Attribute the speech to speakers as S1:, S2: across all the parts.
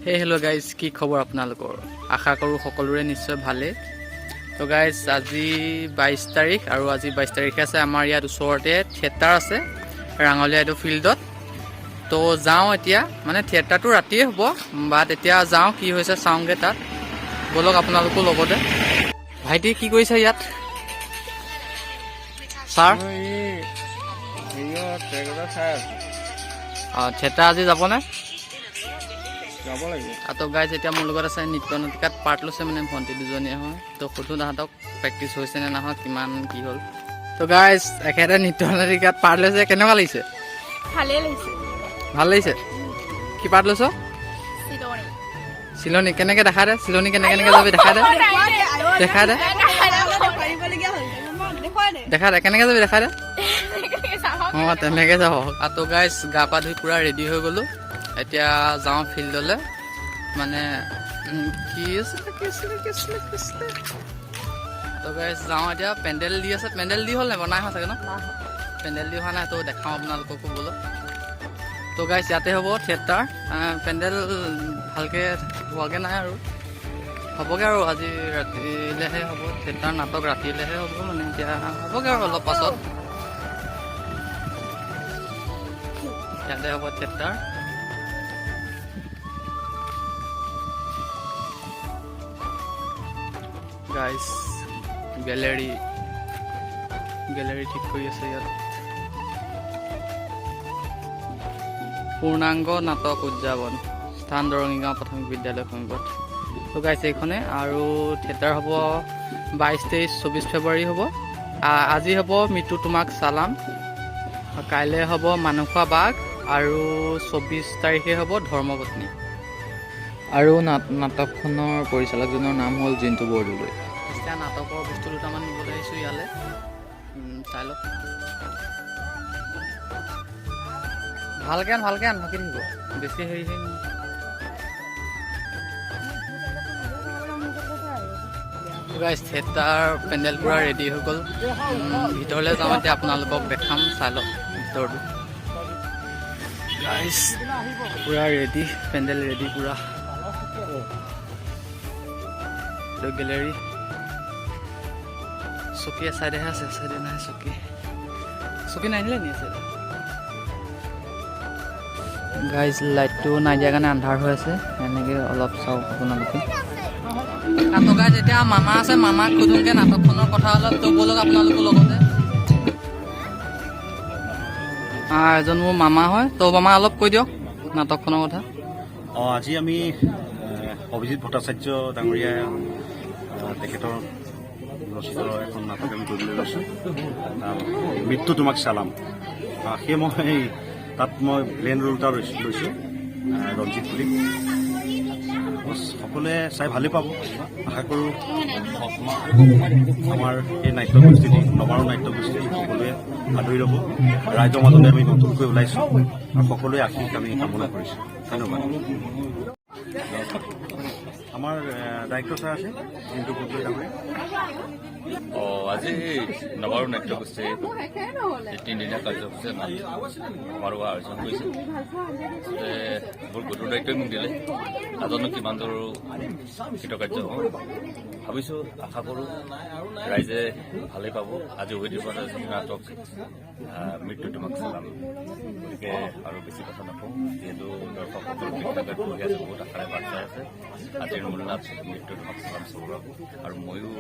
S1: Hello guys की खबर आपनालोকৰ आशा करूँ सकलोरे निश्चय भाले। तो गाइज আজি 22 तारिख और आज 22 तारिखे আছে आमार ইয়াত ওচৰতে থিয়েটাৰ আছে ৰাঙলীয়া এইটো ফিল্ডত। তো যাওঁ এতিয়া মানে থিয়েটাৰটো ৰাতিয়ে হ'ব বাট এতিয়া যাওঁ কি হৈছে চাওঁগে তাত বলক আপোনালোকো লগতে। ভাইটি কি কৰিছে ইয়াত ছাৰ? থিয়েটাৰ আজি যাবনে? তো গাইজ এতিয়া মোৰ লগত আছে নৃত্য নাটিকাত পাৰ্ট লৈছে মানে ভণ্টি দুজনীয়ে হয়। তো সুধো তাহাঁতক প্ৰেক্টিচ হৈছে নে নহয় কিমান কি হ'ল। তো গাইজ একেটা নৃত্য নাটিকাত পাৰ্ট লৈছে, কেনেকুৱা লাগিছে? ভাল লাগিছে। কি পাৰ্ট লৈছ? চিলনী। কেনেকৈ দেখা দে চিলনী কেনেকৈ যাবি দেখা দে দেখা দে দেখা দে কেনেকৈ যাবি দেখা দে। অঁ তেনেকৈ যাব। তো গাইজ গা পা ধুই পূৰা ৰেডি হৈ গ'লোঁ। এতিয়া যাওঁ ফিল্ডলৈ মানে কি আছিলে। তো গাইজ যাওঁ এতিয়া। পেণ্ডেল দি আছে, পেণ্ডেল দি হ'ল নাই বনাই হোৱা চাগে ন? পেণ্ডেল দি হোৱা নাই তো দেখাওঁ আপোনালোককো বোলো। তো গাইজ ইয়াতে হ'ব থিয়েটাৰ। পেণ্ডেল ভালকৈ হোৱাগৈ নাই আৰু হ'বগৈ আৰু আজি ৰাতিলৈহে হ'ব থিয়েটাৰ। নাটক ৰাতিলৈহে হ'ব মানে এতিয়া হ'বগৈ আৰু অলপ পাছত ইয়াতে হ'ব থিয়েটাৰ। গাইজ গেলেৰী ঠিক কৰি আছে ইয়াত। পূৰ্ণাংগ নাটক উদযাপন স্থান দৰঙীগাঁও প্ৰাথমিক বিদ্যালয় সংঘত। তো গাইজ এইখনে আৰু থিয়েটাৰ হ'ব 22, 23, 24 ফেব্ৰুৱাৰী হ'ব। আজি হ'ব মৃত্যু তোমাক চালাম, কাইলৈ হ'ব মানুহখোৱা বাঘ আৰু 24 তাৰিখে হ'ব ধৰ্মপত্নী।
S2: আৰু নাটকখনৰ পৰিচালকজনৰ নাম হ'ল জিন্তু বৰদলৈ।
S1: এতিয়া নাটকৰ বস্তু দুটামান নিবলৈ আহিছোঁ ইয়ালৈ, চাই লওক। ভালকৈ আন ভালকৈ থাকিব বেছি হেৰি গাইজ থিয়েটাৰ পেণ্ডেল পূৰা ৰেডি হৈ গ'ল। ভিতৰলৈ যাওঁ এতিয়া আপোনালোকক দেখাম, চাই লওক ভিতৰটো। গাইজ পূৰা ৰেডি, পেণ্ডেল ৰেডি পূৰা। গেলেৰী চকী চাইডেহে আছে, চাইডে নাই চকী নানিলে নি আছে। গাইজ লাইটটো নাই দিয়াৰ কাৰণে আন্ধাৰ হৈ আছে, এনেকৈ অলপ চাওক আপোনালোকে। গাইজ এতিয়া মামা আছে, মামাক সুধোঁগৈ নাটকখনৰ কথা অলপ। তো ব'লক আপোনালোকৰ লগতে। এজন মোৰ মামা হয়। তো মামা অলপ কৈ দিয়ক নাটকখনৰ কথা।
S3: আজি আমি অভিজিত ভট্টাচাৰ্য ডাঙৰীয়া তেখেতৰ ৰচিত এখন নাটক আমি কৰিবলৈ লৈছোঁ, মৃত্যু তোমাক চালাম। সেয়ে তাত মই প্লেন ৰোল এটা লৈছোঁ ৰঞ্জিত বুলি। সকলোৱে চাই ভালেই পাব আশা কৰোঁ। আমাৰ এই নাট্যগোষ্ঠীটি নবাৰু নাট্যগোষ্ঠী সকলোৱে আদৰি ল'ব। ৰাইজৰ মাজলৈ আমি নতুনকৈ ওলাইছোঁ আৰু সকলোৱে আশীষ আমি কামনা কৰিছোঁ। ধন্যবাদ। আমাৰ ডাইৰেক্টৰ ছাৰ আছে জিন্তু বৰদলৈ ডাঙৰীয়া।
S4: আজি নবাৰু নাট্যগোষ্ঠীৰ 3দিনীয়া কাৰ্যসূচী আমাৰো আয়োজন কৰিছে। বৰ গধুৰ দায়িত্বই মোক দিলে, নাজানো কিমান দূৰ কৃতকাৰ্য হওঁ। ভাবিছোঁ আশা কৰোঁ ৰাইজে ভালেই পাব। আজি অভিজিত ভট্টাচাৰ্যৰ নাটক মৃত্যু তোমাক চালাম। গতিকে আৰু বেছি কথা নকওঁ, যিহেতু দৰ্শকসকল প্ৰেক্ষাগৃহত বহি আছে, বহুত আশাৰে বাট চাই আছে আজিৰ মূল নাট মৃত্যু তোমাক চালাম চাব। আৰু ময়ো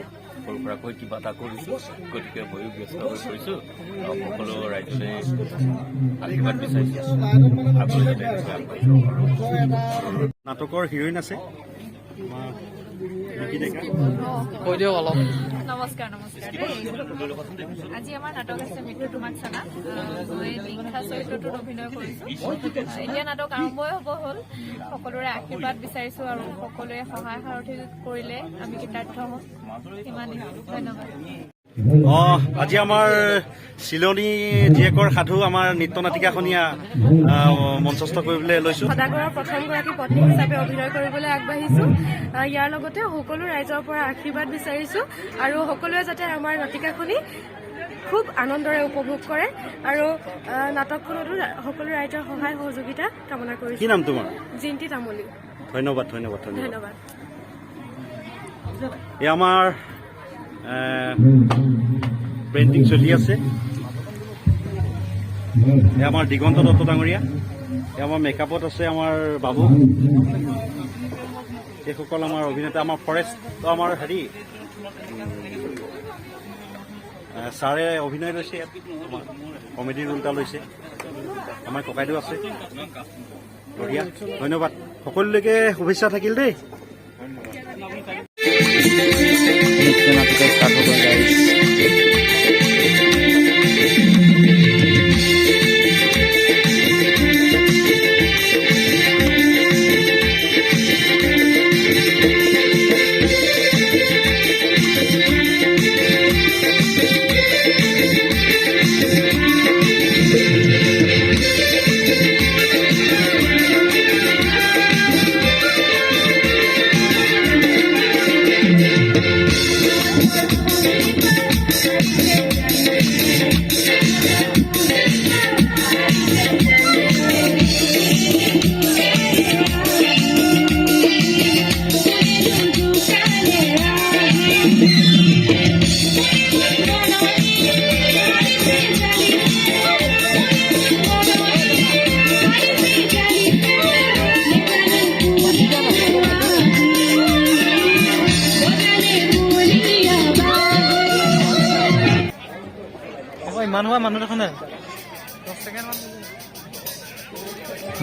S4: সৰু সুৰাকৈ কিবা এটা কৰিছোঁ, গতিকে ময়ো ব্যস্ত হৈ পৰিছোঁ। সকলো ৰাইজে আশীৰ্বাদ বিচাৰিছোঁ, আগলৈ যাতে আগবাঢ়ি যাব পাৰোঁ।
S3: নাটকৰ হিৰইন আছে
S1: কৈ দিয়ক অলপ।
S5: নমস্কাৰ। আজি আমাৰ নাটক আছে মৃত্যু তোমাক চালাম। মই দীক্ষা চৰিত্ৰটোত অভিনয় কৰিছোঁ। এতিয়া নাটক আৰম্ভই হ'ল। সকলোৰে আশীৰ্বাদ বিচাৰিছোঁ আৰু সকলোৱে সহায় সাৰথি কৰিলে আমি কৃতাৰ্থ হ'ম। ইমানেই, ধন্যবাদ।
S3: আজি আমাৰ চিলনী জীয়েকৰ সাধু আমাৰ নৃত্য নাটিকাখনীয়া মঞ্চস্থ কৰিবলৈ লৈছোঁ।
S5: সদাগৰৰ প্ৰথমগৰাকী পত্নী হিচাপে অভিনয় কৰিবলৈ আগবাঢ়িছোঁ। ইয়াৰ লগতে সকলো ৰাইজৰ পৰা আশীৰ্বাদ বিচাৰিছোঁ আৰু সকলোৱে যাতে আমাৰ নাটিকাখনি খুব আনন্দৰে উপভোগ কৰে আৰু নাটকখনতো সকলো ৰাইজৰ সহায় সহযোগিতা কামনা কৰিছোঁ।
S3: কি নাম তোমাৰ?
S5: জিন্তি তামুলী।
S3: ধন্যবাদ ধন্যবাদ ধন্যবাদ এই আমাৰ পেইণ্টিং চলি আছে এই আমাৰ দিগন্ত দত্ত ডাঙৰীয়া এই আমাৰ মেকআপত আছে আমাৰ বাবু এইসকল আমাৰ অভিনেতা আমাৰ ফৰেষ্ট আমাৰ হেৰি ছাৰে অভিনয় লৈছে ইয়াত কমেডি ৰোল এটা লৈছে আমাৰ ককাইদেউ আছে বঢ়িয়া ধন্যবাদ সকলোলৈকে শুভেচ্ছা থাকিল দেই
S2: নৃত্য নাটক ষ্টাৰ্ট হ'ব গাইজ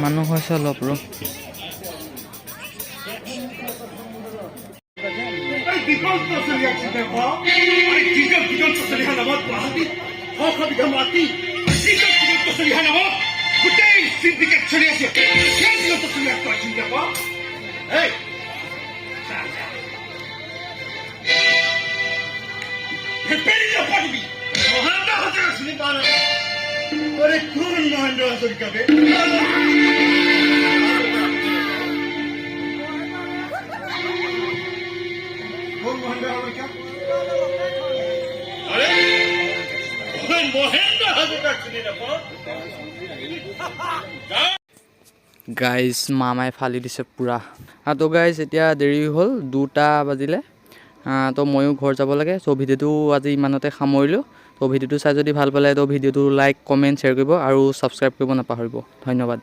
S2: মানুহ হৈছে অলপ ৰ গাইজ মামাই ফালি দিছে পুৰা তো গাইজ এতিয়া দেৰি হ'ল 2টা বাজিলে তো ময়ো ঘৰ যাব লাগে চ' ভিডিঅ'টো আজি ইমানতে সামৰিলোঁ তো ভিডিঅ'টো চাই যদি ভাল পালে তো ভিডিঅ'টো লাইক কমেণ্ট শ্বেয়াৰ কৰিব আৰু ছাবস্ক্ৰাইব কৰিব নাপাহৰিব ধন্যবাদ